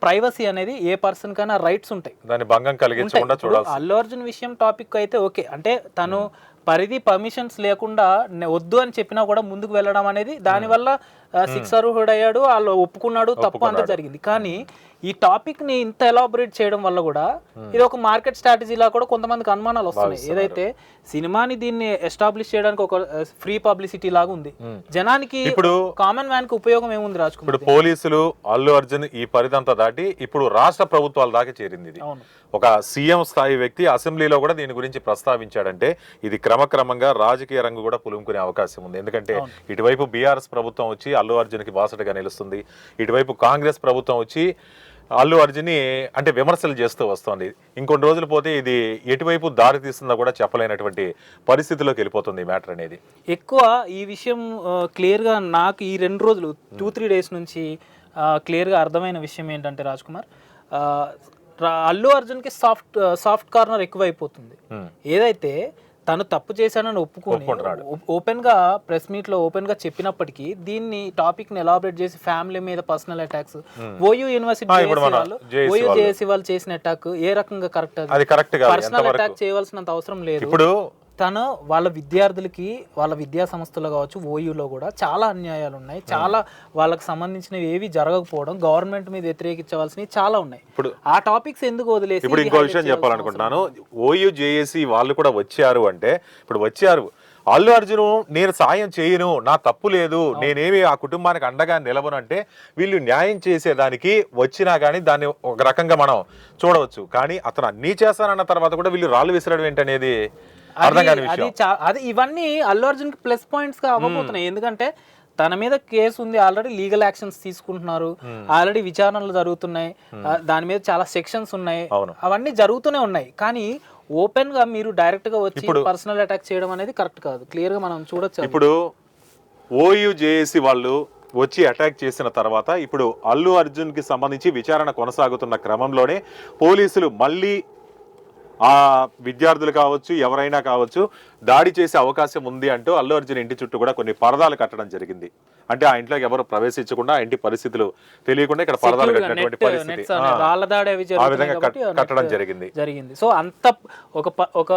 ప్రైవసీ అనేది ఏ పర్సన్ కైనా రైట్స్ ఉంటాయి, దాని భంగం కలిగించకుండా చూడాలి. అల్లు అర్జున్ విషయం టాపిక్ అయితే ఓకే, అంటే తను పరిధి పర్మిషన్స్ లేకుండా వద్దు అని చెప్పినా కూడా ముందుకు వెళ్ళడం అనేది, దానివల్ల శిక్షార్హుడయ్యాడు, వాళ్ళు ఒప్పుకున్నాడు, తప్పు అంతా జరిగింది. కానీ ఈ టాపిక్ ని ఇంత ఎలాబరేట్ చేయడం వల్ల కూడా ఇది ఒక మార్కెట్ స్ట్రాటజీలా కూడా కొంతమందికి అనుమానాలు వస్తున్నాయి. ఏదైతే సినిమాని దీన్ని ఎస్టాబ్లిష్ చేయడానికి ఒక ఫ్రీ పబ్లిసిటీ లాగా ఉంది జనానికి. ఇప్పుడు కామన్ మ్యాన్ కి ఉపయోగం ఏముంది రాజ్ కుమార్? ఇప్పుడు పోలీసులు, అల్లు అర్జున్ ఈ పరిధంతా దాటి ఇప్పుడు రాష్ట్ర ప్రభుత్వాల దాకా చేరింది. ఇది ఒక సీఎం స్థాయి వ్యక్తి అసెంబ్లీలో కూడా దీని గురించి ప్రస్తావించాడంటే ఇది క్రమక్రమంగా రాజకీయ రంగు కూడా పులుముకునే అవకాశం ఉంది. ఎందుకంటే ఇటువైపు బీఆర్ఎస్ ప్రభుత్వం వచ్చి అల్లు అర్జున్కి బాసటగా నిలుస్తుంది, ఇటువైపు కాంగ్రెస్ ప్రభుత్వం వచ్చి అల్లు అర్జున్ని అంటే విమర్శలు చేస్తూ వస్తుంది. ఇంకొన్ని రోజులు పోతే ఇది ఎటువైపు దారి తీస్తుందో కూడా చెప్పలేనటువంటి పరిస్థితిలోకి వెళ్ళిపోతుంది ఈ మ్యాటర్ అనేది. ఎక్కువ ఈ విషయం క్లియర్గా నాకు ఈ 2 రోజులు 2-3 డేస్ నుంచి క్లియర్గా అర్థమైన విషయం ఏంటంటే రాజ్ కుమార్, అల్లు అర్జున్కి సాఫ్ట్ కార్నర్ ఎక్కువ అయిపోతుంది. ఏదైతే తను తప్పు చేశానని ఒప్పుకొని ఓపెన్ గా ప్రెస్ మీట్ లో ఓపెన్ గా చెప్పినప్పటికీ దీన్ని టాపిక్ ని ఎలాబరేట్ చేసి ఫ్యామిలీ మీద personal attacks, OU university OU JAC వాళ్ళు చేసిన అటాక్ ఏ రకంగా కరెక్ట్? పర్సనల్ అటాక్ చేయవలసినంత అవసరం లేదు. ఇప్పుడు తను వాళ్ళ విద్యార్థులకి, వాళ్ళ విద్యా సంస్థలు కావచ్చు, ఓయూలో కూడా చాలా అన్యాయాలు ఉన్నాయి, చాలా వాళ్ళకి సంబంధించినవి ఏవి జరగకపోవడం, గవర్నమెంట్ మీద వ్యతిరేకించవలసినవి చాలా ఉన్నాయి. ఇప్పుడు ఆ టాపిక్స్ ఎందుకు వదిలేసి ఇప్పుడు ఇంకో విషయం చెప్పాలనుకుంటున్నాను. ఓయూ జేఏసీ వాళ్ళు కూడా వచ్చారు అంటే, ఇప్పుడు వచ్చారు అల్లు అర్జున్ నేను సాయం చేయను, నా తప్పు లేదు, నేనేమి ఆ కుటుంబానికి అండగా నిలవను అంటే వీళ్ళు న్యాయం చేసేదానికి వచ్చినా కానీ దాన్ని ఒక రకంగా మనం చూడవచ్చు. కానీ అతను అన్నీ చేస్తానన్న తర్వాత కూడా వీళ్ళు రాళ్ళు విసరడం ఏంటనేది అర్థం కాని విషయం. అది ఇవన్నీ అల్లు అర్జున్ కి ప్లస్ పాయింట్స్ గా అవ్వబోతున్నాయి. ఎందుకంటే తన మీద కేసు ఉంది, ఆల్రెడీ లీగల్ యాక్షన్స్ తీసుకుంటున్నారు, ఆల్రెడీ విచారణలు జరుగుతున్నాయి, దాని మీద చాలా సెక్షన్స్ ఉన్నాయి, అవన్నీ జరుగుతూనే ఉన్నాయి. కానీ ఓపెన్ గా మీరు డైరెక్ట్ గా వచ్చి పర్సనల్ అటాక్ చేయడం అనేది కరెక్ట్ కాదు. క్లియర్ గా మనం చూడొచ్చు. ఇప్పుడు ఓయూజేఏసీ వాళ్ళు వచ్చి అటాక్ చేసిన తర్వాత ఇప్పుడు అల్లు అర్జున్ కి సంబంధించి విచారణ కొనసాగుతున్న క్రమంలోనే పోలీసులు మళ్ళీ ఆ విద్యార్థులు కావచ్చు, ఎవరైనా కావచ్చు, దాడి చేసే అవకాశం ఉంది అంటూ అల్లు అర్జున్ ఇంటి చుట్టూ కూడా కొన్ని పరదాలు కట్టడం జరిగింది. అంటే ఆ ఇంట్లోకి ఎవరు ప్రవేశించకుండా, ఇంటి పరిస్థితులు తెలియకుండా ఇక్కడ పరదాలు కట్టినటువంటి పరిస్థితి, ఆ విధంగా కట్టడం జరిగింది. సో అంత ఒక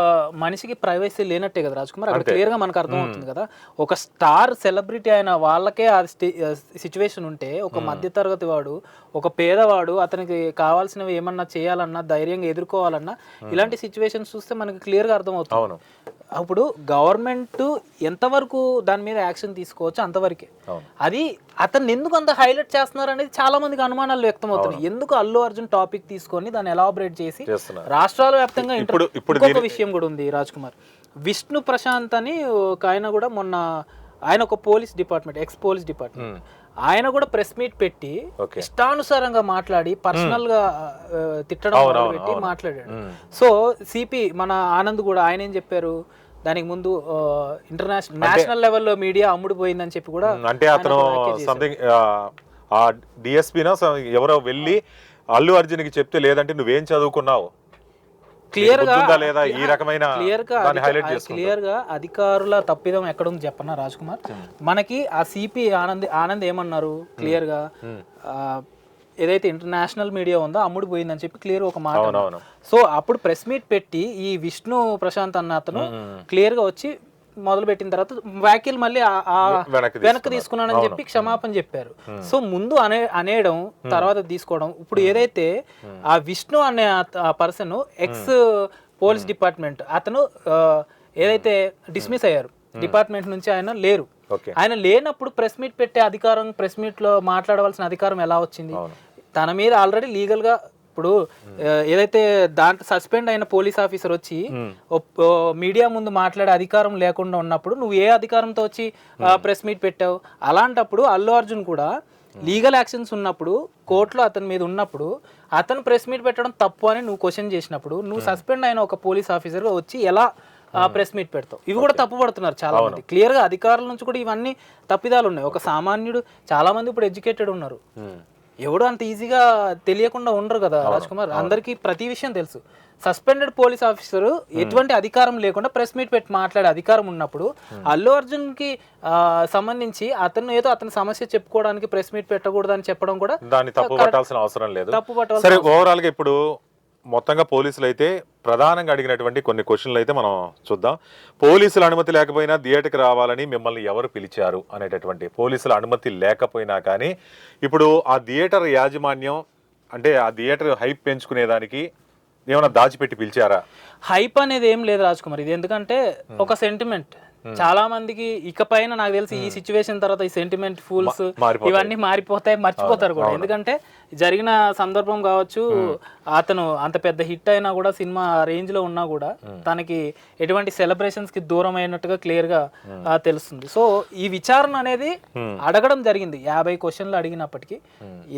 మనిషికి ప్రైవసీ లేనట్టే కదా రాజ్ కుమార్, అక్కడ క్లియర్ గా మనకు అర్థమవుతుంది కదా. ఒక స్టార్ సెలబ్రిటీ అయిన వాళ్ళకే ఆ సిచ్యువేషన్ ఉంటే, ఒక మధ్య తరగతి వాడు, ఒక పేదవాడు, అతనికి కావాల్సినవి ఏమన్నా చేయాలన్నా, ధైర్యంగా ఎదుర్కోవాలన్నా, ఇలాంటి సిచ్యువేషన్స్ చూస్తే మనకి క్లియర్ గా అర్థమవుతుంది. అప్పుడు గవర్నమెంట్ ఎంతవరకు దాని మీద యాక్షన్ తీసుకోవచ్చు అంతవరకే. అది అతన్ని ఎందుకు అంత హైలైట్ చేస్తున్నారు అనేది చాలా మందికి అనుమానాలు వ్యక్తం అవుతున్నాయి. ఎందుకు అల్లు అర్జున్ టాపిక్ తీసుకొని దాన్ని ఎలాబరేట్ చేసి రాష్ట్రాల వ్యాప్తంగా ఇంకొక విషయం కూడా ఉంది రాజ్ కుమార్. విష్ణు ప్రశాంత్ అని ఒక ఆయన కూడా మొన్న, ఆయన ఒక police department, X police department, ఆయన కూడా ప్రెస్ మీట్ పెట్టి ఇష్టానుసారంగా మాట్లాడి పర్సనల్ గా తిట్టడం పెట్టి మాట్లాడాడు. సో సిపి మన ఆనంద్ కూడా ఆయన ఏం చెప్పారు, దానికి ముందు నేషనల్ లెవెల్లో మీడియా అమ్ముడుపోయిందని చెప్పి కూడా, అంటే అతను సంథింగ్ ఆ డిఎస్పీనా ఎవరో వెళ్ళి అల్లు అర్జున్ కి చెప్తే, లేదంటే నువ్వేం చదువుకున్నావు, క్లియర్ గా అధికారుల తప్పిదం ఎక్కడుంది చెప్పన్నా రాజ్ కుమార్. మనకి ఆ సిపి ఆనంద్ ఏమన్నారు క్లియర్ గా, ఏదైతే ఇంటర్నేషనల్ మీడియా ఉందో అమ్ముడు పోయిందని చెప్పి క్లియర్ ఒక మాట. సో అప్పుడు ప్రెస్ మీట్ పెట్టి ఈ విష్ణు ప్రశాంత్ అన్న అతను క్లియర్ గా వచ్చి మొదలు పెట్టిన తర్వాత వ్యాఖ్యలు మళ్ళీ వెనక్కి తీసుకున్నానని చెప్పి క్షమాపణ చెప్పారు. సో ముందు అనేయడం, తర్వాత తీసుకోవడం. ఇప్పుడు ఏదైతే ఆ విష్ణు అనే పర్సన్ ఎక్స్ పోలీస్ డిపార్ట్మెంట్, అతను ఏదైతే డిస్మిస్ అయ్యారు డిపార్ట్మెంట్ నుంచి, ఆయన లేరు. ఆయన లేనప్పుడు ప్రెస్ మీట్ పెట్టే అధికారం, ప్రెస్ మీట్ లో మాట్లాడవలసిన అధికారం ఎలా వచ్చింది? తన మీద ఆల్రెడీ లీగల్ గా, ఇప్పుడు ఏదైతే దాంట్లో సస్పెండ్ అయిన పోలీస్ ఆఫీసర్ వచ్చి మీడియా ముందు మాట్లాడే అధికారం లేకుండా ఉన్నప్పుడు నువ్వు ఏ అధికారంతో వచ్చి ప్రెస్ మీట్ పెట్టావు? అలాంటప్పుడు అల్లు అర్జున్ కూడా లీగల్ యాక్షన్స్ ఉన్నప్పుడు, కోర్టులో అతని మీద ఉన్నప్పుడు, అతను ప్రెస్ మీట్ పెట్టడం తప్పు అని నువ్వు క్వశ్చన్ చేసినప్పుడు, నువ్వు సస్పెండ్ అయిన ఒక పోలీస్ ఆఫీసర్ వచ్చి ఎలా ప్రెస్ మీట్ పెడతావు? ఇవి కూడా తప్పు పడుతున్నారు చాలా మంది. క్లియర్ గా అధికారుల నుంచి కూడా ఇవన్నీ తప్పిదాలు ఉన్నాయి. ఒక సామాన్యుడు, చాలా మంది ఇప్పుడు ఎడ్యుకేటెడ్ ఉన్నారు, ఎవడు అంత ఈజీగా తెలియకుండా ఉండరు కదా రాజ్ కుమార్. అందరికీ ప్రతి విషయం తెలుసు. సస్పెండెడ్ పోలీస్ ఆఫీసర్ ఎటువంటి అధికారం లేకుండా ప్రెస్ మీట్ పెట్టి మాట్లాడే అధికారం ఉన్నప్పుడు, అల్లు అర్జున్ కి సంబంధించి అతని సమస్య చెప్పుకోవడానికి ప్రెస్ మీట్ పెట్టకూడదు అని చెప్పడం కూడా దాన్ని తప్పు పట్టాల్సిన అవసరం లేదు. సరే, ఓవరాల్ గా ఇప్పుడు మొత్తంగా పోలీసులు అయితే ప్రధానంగా అడిగినటువంటి కొన్ని క్వశ్చన్లు అయితే మనం చూద్దాం. పోలీసుల అనుమతి లేకపోయినా థియేటర్కి రావాలని మిమ్మల్ని ఎవరు పిలిచారు అనేటటువంటి, పోలీసుల అనుమతి లేకపోయినా కానీ ఇప్పుడు ఆ థియేటర్ యాజమాన్యం, అంటే ఆ థియేటర్ హైప్ పెంచుకునేదానికి ఏమైనా దాచిపెట్టి పిలిచారా? హైప్ అనేది ఏం లేదు రాజ్ కుమార్. ఇది ఎందుకంటే ఒక సెంటిమెంట్. చాలా మందికి ఇకపైన నాకు తెలిసి ఈ సిచ్యువేషన్ తర్వాత ఈ సెంటిమెంట్ ఫూల్స్ ఇవన్నీ మారిపోతాయి, మర్చిపోతారు కూడా. ఎందుకంటే జరిగిన సందర్భం కావచ్చు, అతను అంత పెద్ద హిట్ అయినా కూడా, సినిమా రేంజ్ లో ఉన్నా కూడా తనకి ఎటువంటి సెలబ్రేషన్స్ కి దూరం అయినట్టుగా క్లియర్ గా తెలుస్తుంది. సో ఈ విచారణ అనేది అడగడం జరిగింది. 50 క్వశ్చన్లు అడిగినప్పటికీ,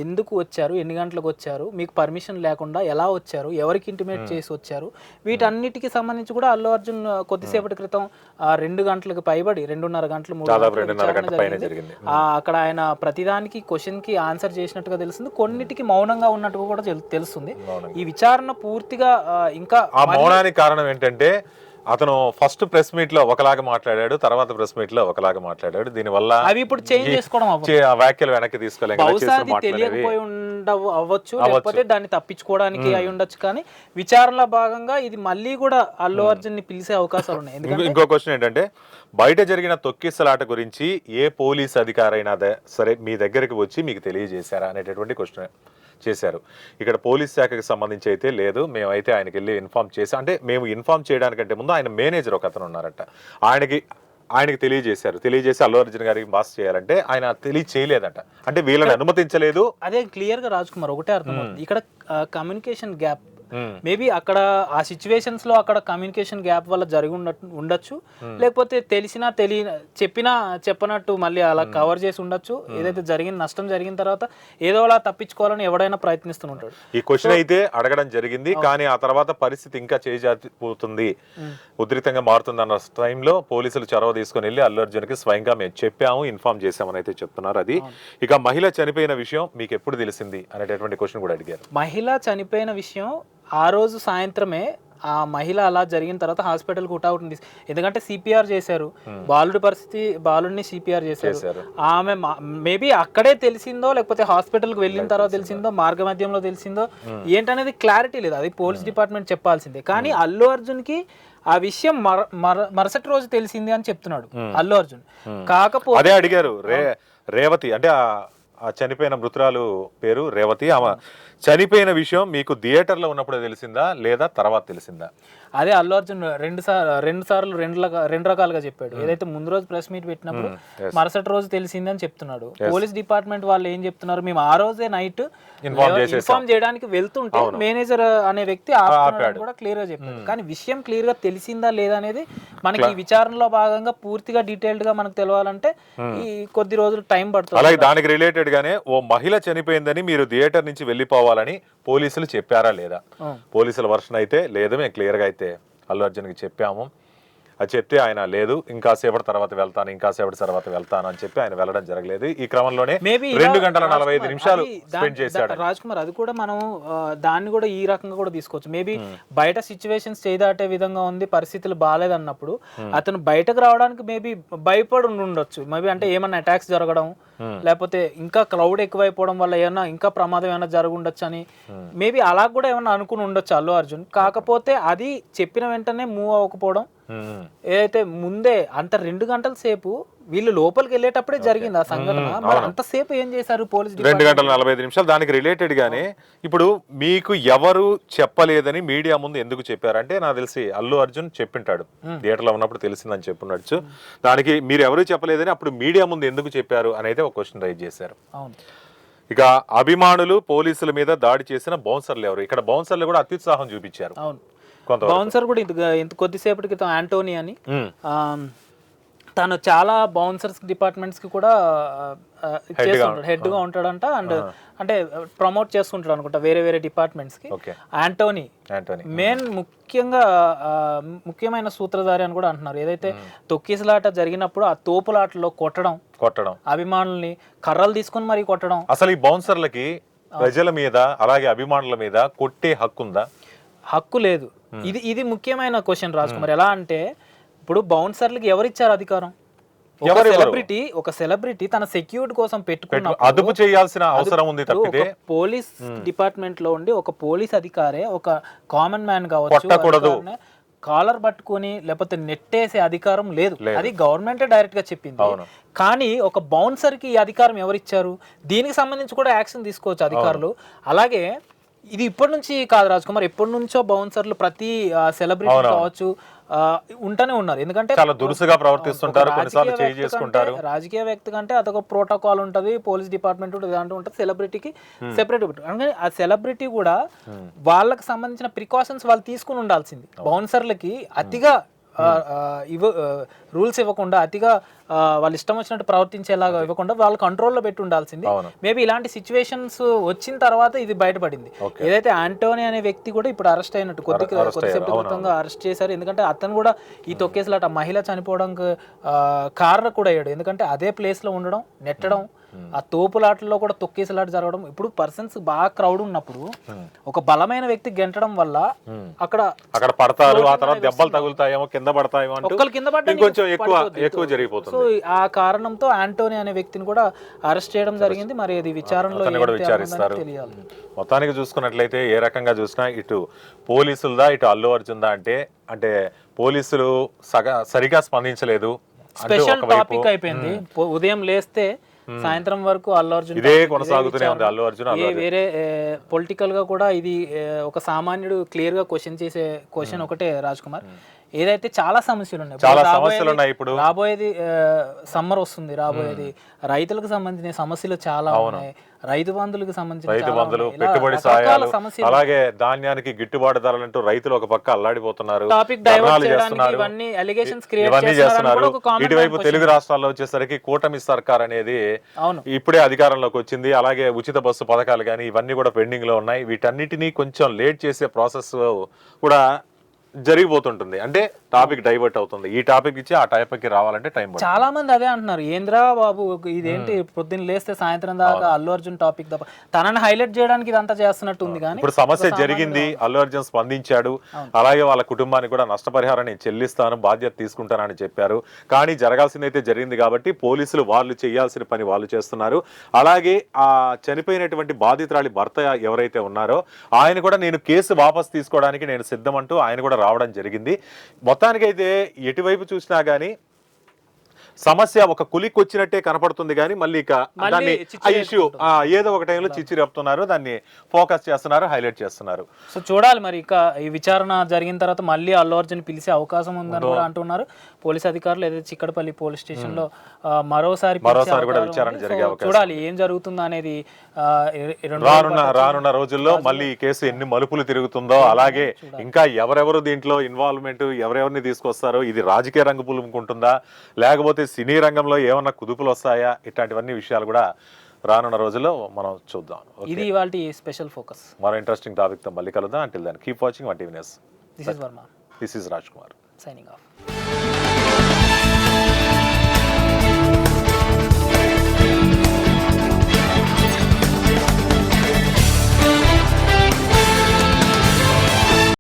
ఎందుకు వచ్చారు, ఎన్ని గంటలకు వచ్చారు, మీకు పర్మిషన్ లేకుండా ఎలా వచ్చారు, ఎవరికి ఇంటిమేట్ చేసి వచ్చారు, వీటన్నిటికి సంబంధించి కూడా అల్లు అర్జున్ కొద్దిసేపటి క్రితం 2 గంటలకు పైబడి 2.5 గంటలు 3 గంటలు అక్కడ ఆయన ప్రతిదానికి క్వశ్చన్ కి ఆన్సర్ చేసినట్టుగా తెలుస్తుంది. కొన్నిటికి మౌనంగా ఉన్నట్టుగా కూడా తెలుస్తుంది. ఈ విచారణ పూర్తిగా ఇంకా ఆ మౌనానికి కారణం ఏంటంటే, అతను ఫస్ట్ ప్రెస్ మీట్ లో ఒకలాగా మాట్లాడాడు, తర్వాత ప్రెస్ మీట్ లో ఒకలాగా మాట్లాడాడు. దీనివల్ల అవి ఇప్పుడు చేంజ్ చేసుకోవడం వ్యాఖ్యలు వెనక్కి తీసుకోలేక తెలియకపోయి అవ్వచ్చు, లేకపోతే దాన్ని తప్పించుకోవడానికి అయి ఉండొచ్చు. కానీ విచారణలో భాగంగా ఇది మళ్ళీ కూడా అల్లు అర్జున్ ని పిలిచే అవకాశాలు ఉన్నాయి. ఇంకో క్వశ్చన్ ఏంటంటే, బయట జరిగిన తొక్కిసలాట గురించి ఏ పోలీస్ అధికారైనా సరే మీ దగ్గరికి వచ్చి మీకు తెలియజేశారా అనేటటువంటి క్వశ్చన్ చేశారు. ఇక్కడ పోలీస్ శాఖకి సంబంధించి అయితే లేదు, మేమైతే ఆయనకి వెళ్ళి ఇన్ఫార్మ్ చేసి, అంటే మేము ఇన్ఫార్మ్ చేయడానికంటే ముందు ఆయన మేనేజర్ ఒక అతను ఉన్నారట, ఆయనకి తెలియజేసి అల్లు అర్జున్ గారికి బాస్ చేయాలంటే ఆయన తెలియచేయలేదట. అంటే వీళ్ళని అనుమతించలేదు. అదే క్లియర్ గా రాజ్ కుమార్ ఒకటే అర్థం, ఇక్కడ కమ్యూనికేషన్ గ్యాప్ మేబీ అక్కడ ఆ సిచ్యువేషన్స్ లో అక్కడ కమ్యూనికేషన్ గ్యాప్ వల్ల జరిగి ఉండొచ్చు, లేకపోతే చెప్పినా చెప్పనట్టు మళ్ళీ అలా కవర్ చేసి ఉండొచ్చు. ఏదైతే నష్టం జరిగిన తర్వాత ఏదో అలా తప్పించుకోవాలని ఎవడైనా ప్రయత్నిస్తుంటాడు. ఈ క్వశ్చన్ అయితే అడగడం జరిగింది, కానీ ఆ తర్వాత పరిస్థితి ఇంకా చేజారిపోతుంది, ఉధృతంగా మారుతుంది అన్న టైంలో పోలీసులు చొరవ తీసుకుని వెళ్ళి అల్లు అర్జున్ కి స్వయంగా మేము చెప్పాము, ఇన్ఫార్మ్ చేశామని అయితే చెప్తున్నారు. అది ఇక మహిళ చనిపోయిన విషయం మీకు ఎప్పుడు తెలిసింది అనేటటువంటి క్వశ్చన్ కూడా అడిగారు. మహిళ చనిపోయిన విషయం ఆ రోజు సాయంత్రమే, ఆ మహిళ అలా జరిగిన తర్వాత హాస్పిటల్ హుటాహుట్ ఉంది. ఎందుకంటే సిపిఆర్ చేశారు, బాలుడిని సిపిఆర్ చేశారు. ఆమె మేబీ అక్కడే తెలిసిందో లేకపోతే హాస్పిటల్కి వెళ్ళిన తర్వాత తెలిసిందో, మార్గ మధ్యంలో తెలిసిందో ఏంటనేది క్లారిటీ లేదు. అది పోలీస్ డిపార్ట్మెంట్ చెప్పాల్సిందే. కానీ అల్లు అర్జున్ కి ఆ విషయం మరుసటి రోజు తెలిసింది అని చెప్తున్నాడు అల్లు అర్జున్. కాకపోతే అదే అడిగారు రేవతి, అంటే ఆ చనిపోయిన మృతురాలు పేరు రేవతి. ఆమె చనిపోయిన విషయం మీకు థియేటర్లో ఉన్నప్పుడే తెలిసిందా లేదా తర్వాత తెలిసిందా? అదే అల్లు అర్జున్ రెండు రకాలుగా చెప్పాడు. ఏదైతే ముందు రోజు ప్రెస్ మీట్ పెట్టినప్పుడు మరుసటి రోజు తెలిసిందని చెప్తున్నాడు. పోలీస్ డిపార్ట్మెంట్ వాళ్ళు ఏం చెప్తున్నారు, మేము ఆ రోజే నైట్ ఇన్ఫార్మ్ చేయడానికి వెళ్తుంటే మేనేజర్ అనే వ్యక్తి ఆపాడు కూడా క్లియర్ గా చెప్పాడు. కానీ విషయం క్లియర్ గా తెలిసిందా లేదా అనేది మనకి ఈ విచారణలో భాగంగా పూర్తిగా డీటెయిల్డ్ గా మనకు తెలవాలంటే ఈ కొద్ది రోజులు టైం పడుతుంది. అలాగే దానికి రిలేటెడ్ గానే ఓ మహిళ చనిపోయిందని మీరు థియేటర్ నుంచి వెళ్ళిపోవాలని పోలీసులు చెప్పారా లేదా? పోలీసుల వర్షన్ అయితే లేదు, మేము క్లియర్ గా అయితే అల్లు అర్జున్కి చెప్పాము. అది చెప్తే ఆయన లేదు, ఇంకాసేపటి తర్వాత వెళ్తాను అని చెప్పి ఆయన వెళ్ళడం జరగలేదు. ఈ క్రమంలోనే 2 గంటల 45 నిమిషాలు స్పెండ్ చేశాడు రాజ్ కుమార్. అది కూడా మనం దాన్ని కూడా ఈ రకంగా కూడా తీసుకోవచ్చు. మేబీ బయట సిచ్యువేషన్స్ చేయదాటే విధంగా ఉంది, పరిస్థితులు బాగాలేదన్నప్పుడు అతను బయటకు రావడానికి మేబీ భయపడి ఉండొచ్చు. మేబీ అంటే ఏమన్నా అటాక్స్ జరగడం, లేకపోతే ఇంకా క్రౌడ్ ఎక్కువైపోవడం వల్ల ఏమన్నా ఇంకా ప్రమాదం ఏమైనా జరుగుండొచ్చు అని మేబీ అలా కూడా ఏమన్నా అనుకుని ఉండొచ్చు అల్లు అర్జున్. కాకపోతే అది చెప్పిన వెంటనే మూవ్ అవ్వకపోవడం, ఏదైతే ముందే అంత 2 గంటల సేపు వీళ్ళు లోపలికి వెళ్ళేటప్పుడే జరిగింది ఆ సంఘటన. మరి అంతసేపు ఏం చేశారు పోలీస్? 2 గంటల 45 నిమిషాలు. దానికి రిలేటెడ్ గానే ఇప్పుడు మీకు ఎవరు చెప్పలేదని మీడియా ముందు ఎందుకు చెప్పారంటే, నాకు తెలిసి అల్లు అర్జున్ చెప్పింటాడు, థియేటర్లో ఉన్నప్పుడు తెలిసిందని చెప్పుండొచ్చు. దానికి మీరు ఎవరు చెప్పలేదని అప్పుడు మీడియా ముందు ఎందుకు చెప్పారు అని అయితే ఒక క్వశ్చన్ రైజ్ చేశారు. ఇక అభిమానులు పోలీసుల మీద దాడి చేసిన బౌన్సర్లు ఎవరు? ఇక్కడ బౌన్సర్లు కూడా అత్యుత్సాహం చూపించారు. బౌన్సర్ కూడా ఇంత కొద్దిసేపటి క్రితం యాంటోనీ అని తను చాలా బౌన్సర్స్ డిపార్ట్మెంట్స్ కి కూడా హెడ్ గా ఉంటాడంట. అండ్ అంటే ప్రమోట్ చేస్తుంటాడు అనుకుంటా వేరే వేరే డిపార్ట్మెంట్స్ కి. యాంటోనీ ముఖ్యమైన సూత్రధారి అని కూడా అంటున్నారు. ఏదైతే తొక్కిసలాట జరిగినప్పుడు ఆ తోపులాటలో కొట్టడం, అభిమానుల్ని కర్రలు తీసుకుని మరి కొట్టడం. అసలు ఈ బౌన్సర్లకి ప్రజల మీద అలాగే అభిమానుల మీద కొట్టే హక్కు ఉందా? హక్కు లేదు. ఇది ముఖ్యమైన క్వశ్చన్ రాజ్ కుమార్. ఎలా అంటే ఇప్పుడు బౌన్సర్లకి ఎవరిచ్చారు అధికారం? ఒక సెలబ్రిటీ తన సెక్యూరిటీ కోసం పెట్టుకున్నప్పుడు అదుపు చేయాల్సిన అవసరం ఉంది తప్పితే పోలీస్ డిపార్ట్మెంట్ లో ఉండి ఒక పోలీస్ అధికారే ఒక కామన్ మ్యాన్ కావచ్చు కాలర్ పట్టుకుని లేకపోతే నెట్టేసే అధికారం లేదు. అది గవర్నమెంట్ డైరెక్ట్ గా చెప్పింది. కానీ ఒక బౌన్సర్ కి ఈ అధికారం ఎవరిచ్చారు? దీనికి సంబంధించి కూడా యాక్షన్ తీసుకోవచ్చు అధికారులు. అలాగే ఇది ఇప్పటి నుంచి కాదు రాజ్ కుమార్, ఎప్పటి నుంచో బౌన్సర్లు ప్రతి సెలబ్రిటీ కావచ్చు ఉంటూనే ఉన్నారు. ఎందుకంటే చాలా దురుసుగా ప్రవర్తిస్తుంటారు, కొన్నిసార్లు చేయి చేసుకుంటారు. రాజకీయ వ్యక్తి కంటే అదొక ప్రోటోకాల్ ఉంటుంది, పోలీస్ డిపార్ట్మెంట్ ఉంటుంది, సెలబ్రిటీకి సెపరేట్. అంటే ఆ సెలబ్రిటీ కూడా వాళ్ళకి సంబంధించిన ప్రికాషన్స్ వాళ్ళు తీసుకుని ఉండాల్సింది. బౌన్సర్లకి అతిగా రూల్స్ ఇవ్వకుండా, అతిగా వాళ్ళు ఇష్టం వచ్చినట్టు ప్రవర్తించేలాగా ఇవ్వకుండా వాళ్ళు కంట్రోల్లో పెట్టి ఉండాల్సింది. మేబీ ఇలాంటి సిచ్యువేషన్స్ వచ్చిన తర్వాత ఇది బయటపడింది. ఏదైతే యాంటోనీ అనే వ్యక్తి కూడా ఇప్పుడు అరెస్ట్ అయినట్టు కొద్దిసేపు క్రితంగా అరెస్ట్ చేశారు. ఎందుకంటే అతను కూడా ఈ తొక్కేసలాట మహిళ చనిపోవడానికి కారణం కూడా అయ్యాడు. ఎందుకంటే అదే ప్లేస్ లో ఉండడం, నెట్టడం, ఆ తోపులాటల్లో కూడా తొక్కేసలాట జరగడం. ఇప్పుడు పర్సన్స్ బాగా క్రౌడ్ ఉన్నప్పుడు ఒక బలమైన వ్యక్తి గెంటడం వల్ల అక్కడ పడతారు, ఆ తర్వాత దెబ్బలు తగులుతాయేమో, కింద పడతాయేమో, కింద పడ్డ కొంచెం ఎక్కువ జరిగిపోతుంది. సో ఆ కారణంతో యాంటోనీ అనే వ్యక్తిని కూడా అరెస్ట్ చేయడం జరిగింది. మరి అది విచారణలో విచారిస్తారు. మొత్తానికి చూసుకున్నట్లయితే ఏ రకంగా చూసినా ఇటు పోలీసులదా ఇటు అల్లు అర్జున్దా అంటే పోలీసులు సరిగా స్పందించలేదు. స్పెషల్ టాపిక్ అయిపోయింది. ఉదయం లేస్తే సాయంత్రం వరకు అల్లు అర్జున్ ఇదే కొనసాగుతూనే ఉంది. అల్లు అర్జున్ వేరే పొలిటికల్ గా కూడా ఇది ఒక సామాన్యుడు క్లియర్ గా క్వశ్చన్ చేసే క్వశ్చన్ ఒకటే రాజ్ కుమార్. ఏదైతే చాలా సమస్యలు ఉన్నాయి. చాలా ఇప్పుడు సమస్యలు ఉన్నాయి. ఇప్పుడు రాబోయేది సమ్మర్ వస్తుంది, రాబోయేది రైతులకు సంబంధించిన సమస్యలు చాలా ఉన్నాయి. రైతు బంధువులకు సంబంధించిన రైతు చాలా బంధులు, ఉన్నాయి. ఇలా పెట్టుబడి రకరకాల సాయాలు, సమస్యలు. అలాగే ధాన్యానికి గిట్టుబాటు ధరలంటూ రైతులు ఒక పక్క అల్లాడిపోతున్నారు, టాపిక్ డైవర్ట్ ధర్నాలు చేయడానికి చేస్తున్నారు, ఇవన్నీ allegations create ఇవన్నీ చేస్తున్నారని చేస్తున్నారు. కూడా ఒక comment ఇటువైపు మనకు తెలుగు రాష్ట్రాల్లో వచ్చేసరికి కూటమి సర్కార్ అనేది అవును. ఇప్పుడే అధికారంలోకి వచ్చింది. అలాగే ఉచిత బస్సు పథకాలు కానీ ఇవన్నీ కూడా పెండింగ్ లో ఉన్నాయి. వీటన్నిటినీ కొంచెం లేట్ చేసే ప్రాసెస్ కూడా జరిగిపోతుంటుంది. అంటే టాపిక్ డైవర్ట్ అవుతుంది. ఈ టాపిక్ ఇచ్చి ఆ టాపిక్ కి రావాలంటే టైం పడుతుంది. చాలా మంది అదే అంటున్నారు, ఏంద్రా బాబు ఇదేంటి పొద్దున్న లేస్తే సాయంత్రం దాకా అల్లు అర్జున్ టాపిక్ తప్ప తనని హైలైట్ చేయడానికి ఇదంతా చేస్తున్నట్టు ఉంది. కానీ ఇప్పుడు సమస్య జరిగింది, అల్లు అర్జున్ స్పందించాడు, అలాగే వాళ్ళ కుటుంబానికి కూడా నష్టపరిహారం నేను చెల్లిస్తాను, బాధ్యత తీసుకుంటానని చెప్పారు. కానీ జరగాల్సిందైతే జరిగింది కాబట్టి పోలీసులు వాళ్ళు చేయాల్సిన పని వాళ్ళు చేస్తున్నారు. అలాగే ఆ చనిపోయినటువంటి బాధితురాలి భర్త ఎవరైతే ఉన్నారో ఆయన కూడా నేను కేసు వాపస్ తీసుకోవడానికి నేను సిద్ధమంటూ ఆయన కూడా రావడం జరిగింది. మొత్తానికైతే ఎటువైపు చూసినా గానీ సమస్య ఒక కులికి వచ్చినట్టే కనపడుతుంది, కానీ మళ్ళీ ఇక దాన్ని ఆ ఇష్యూ ఏదో ఒక టైంలో చిచ్చి రేపుతున్నారు, దాన్ని ఫోకస్ చేస్తున్నారు, హైలైట్ చేస్తున్నారు. సో చూడాలి మరి ఇక ఈ విచారణ జరిగిన తర్వాత మళ్ళీ అల్లు అర్జున్ పిలిచే అవకాశం ఉందని కూడా అంటున్నారు పోలీస్ అధికారులు. ఏదైతే చిక్కడపల్లి పోలీస్ స్టేషన్ లో మరోసారి కూడా విచారణ జరిగే అవకాశం. చూడాలి ఏం జరుగుతుందో అనేది. రానున్న రోజుల్లో మళ్ళీ ఈ కేసు ఎన్ని మలుపులు తిరుగుతుందో, అలాగే ఇంకా ఎవరెవరు దీంట్లో ఇన్వాల్వ్మెంట్, ఎవరెవరిని తీసుకొస్తారో, ఇది రాజకీయ రంగు పులుముకుంటుందా లేకపోతే సినీ రంగంలో ఏమన్నా కుదుపులు వస్తాయా, ఇట్లాంటివన్నీ విషయాలు కూడా రానున్న రోజుల్లో మనం చూద్దాం. ఇది ఇవాల్టి స్పెషల్ ఫోకస్. మరో ఇంట్రెస్టింగ్ టాపిక్ తో మళ్ళీ కలుద్దాం. Until then keep watching one TV news. This is Varma. This is Raj Kumar signing of.